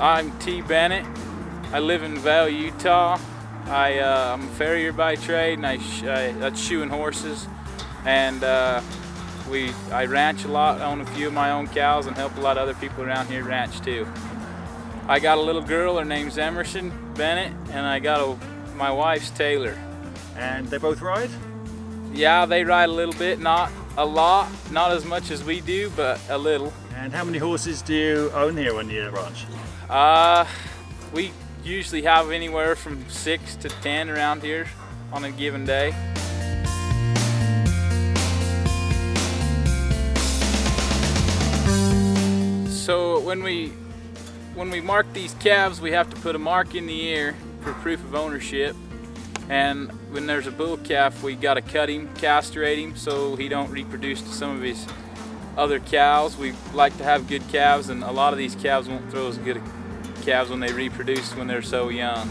I'm T. Bennett. I live in Vale, Utah. I'm a farrier by trade, and that's shoeing horses. And I ranch a lot, own a few of my own cows, and help a lot of other people around here ranch too. I got a little girl, her name's Emerson Bennett, and I got my wife's Taylor. And they both ride? Yeah, they ride a little bit, not a lot, not as much as we do, but a little. And how many horses do you own here on your ranch? We usually have anywhere from 6 to 10 around here on a given day. So when we mark these calves, we have to put a mark in the ear for proof of ownership. And when there's a bull calf, we gotta cut him, castrate him, so he don't reproduce to some of his other cows. We like to have good calves, and a lot of these calves won't throw as good calves when they reproduce when they're so young.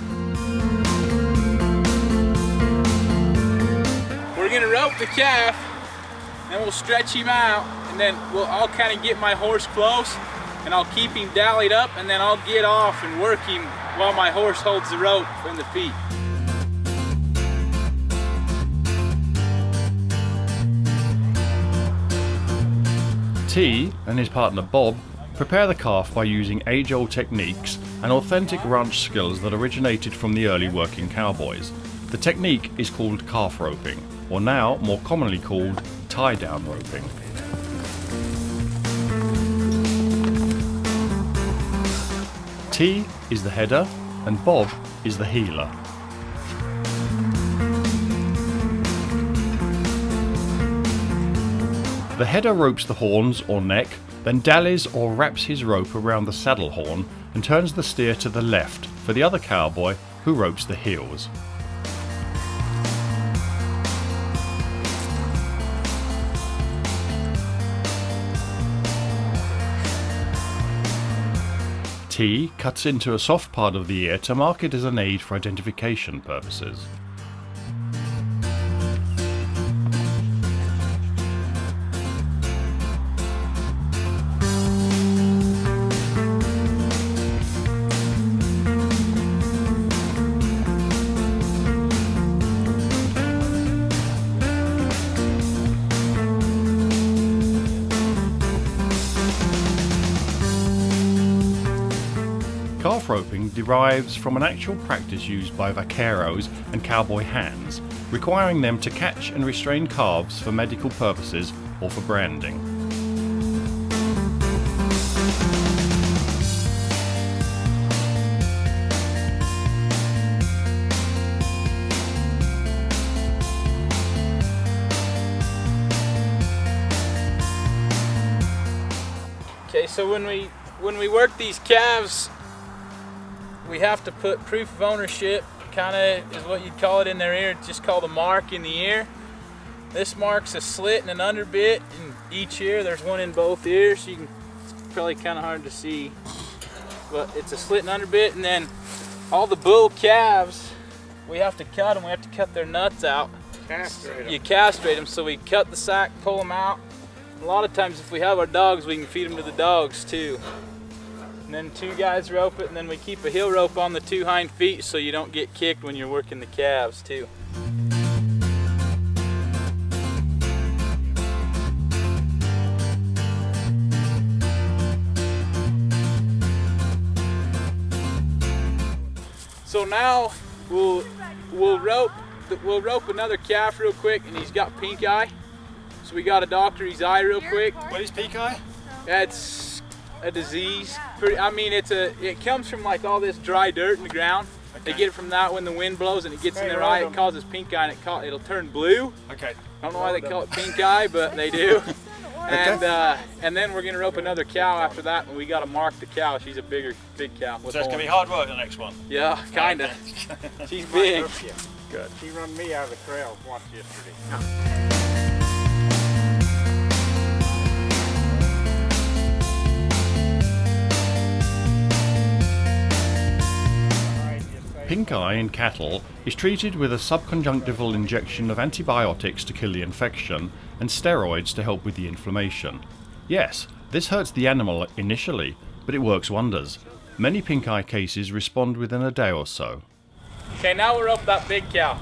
We're gonna rope the calf, and we'll stretch him out, and then I'll kind of get my horse close, and I'll keep him dallied up, and then I'll get off and work him while my horse holds the rope in the feet. T and his partner Bob prepare the calf by using age-old techniques and authentic ranch skills that originated from the early working cowboys. The technique is called calf roping, or now more commonly called tie-down roping. T is the header and Bob is the heeler. The header ropes the horns or neck, then dallies or wraps his rope around the saddle horn and turns the steer to the left for the other cowboy, who ropes the heels. T cuts into a soft part of the ear to mark it as an aid for identification purposes. Calf roping derives from an actual practice used by vaqueros and cowboy hands, requiring them to catch and restrain calves for medical purposes or for branding. Okay, so when we work these calves, we have to put proof of ownership, kind of is what you'd call it in their ear. It's just called a mark in the ear. This marks a slit and an underbit in each ear. There's one in both ears. It's probably kind of hard to see, but it's a slit and underbit. And then all the bull calves, we have to cut them. We have to cut their nuts out. Castrate them. You castrate them, so we cut the sack, pull them out. A lot of times if we have our dogs, we can feed them to the dogs too. And then 2 guys rope it, and then we keep a heel rope on the 2 hind feet so you don't get kicked when you're working the calves too. So now we'll rope another calf real quick, and he's got pink eye. So we got to doctor his eye real quick. What is pinkeye? It's a disease. I mean, it comes from like all this dry dirt in the ground. Okay. They get it from that when the wind blows and it gets in their eye. It causes pink eye, and it'll turn blue. Okay. I don't know why they call it pink eye, but they do. And then we're gonna rope another cow after that, and we gotta mark the cow. She's a big cow. So it's gonna be hard work the next one. Yeah, kinda. She's big. Good. She run me out of the trail once yesterday. Pink eye in cattle is treated with a subconjunctival injection of antibiotics to kill the infection and steroids to help with the inflammation. Yes, this hurts the animal initially, but it works wonders. many pinkeye cases respond within a day or so. Okay, now we're up that big cow.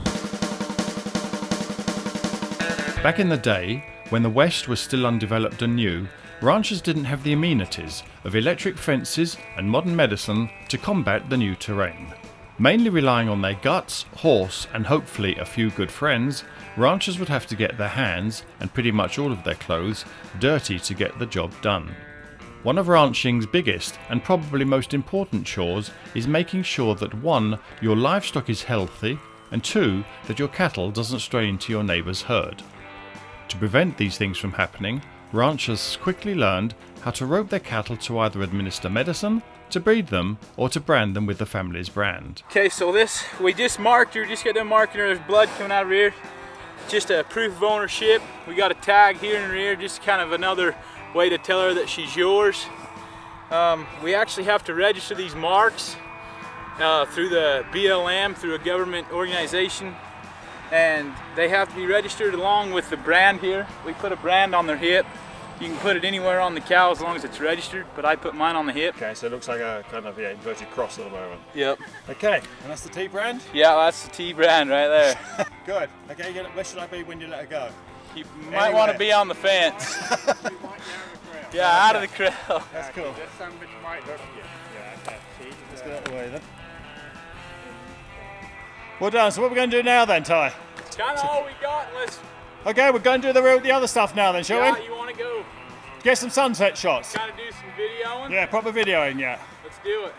Back in the day, when the West was still undeveloped and new, ranchers didn't have the amenities of electric fences and modern medicine to combat the new terrain. Mainly relying on their guts, horse, and hopefully a few good friends, ranchers would have to get their hands, and pretty much all of their clothes, dirty to get the job done. One of ranching's biggest and probably most important chores is making sure that 1. Your livestock is healthy, and 2. That your cattle doesn't stray into your neighbour's herd. To prevent these things from happening, ranchers quickly learned how to rope their cattle to either administer medicine, to breed them, or to brand them with the family's brand. Okay, so this, we just marked her, just got done marking her, there's blood coming out of her ear. Just a proof of ownership. We got a tag here in her ear, just kind of another way to tell her that she's yours. We actually have to register these marks through the BLM, through a government organization, and they have to be registered along with the brand here. We put a brand on their hip. You can put it anywhere on the cow as long as it's registered, but I put mine on the hip. Okay, so it looks like a kind of inverted cross at the moment. Yep. Okay, and that's the T brand? Yeah, that's the T brand right there. Good. Okay, where should I be when you let her go? You might want to be on the fence. Yeah, out of the corral. That's cool. That son of a bitch might hook you. Yeah, that's it. Let's get out of the way then. Well done. So what are we going to do now then, Ty? It's kind of all we got. Okay, we're going to do the other stuff now then, shall Yeah, we? you want to go Get some sunset shots. kind of do some videoing? Yeah, proper videoing, yeah. Let's do it.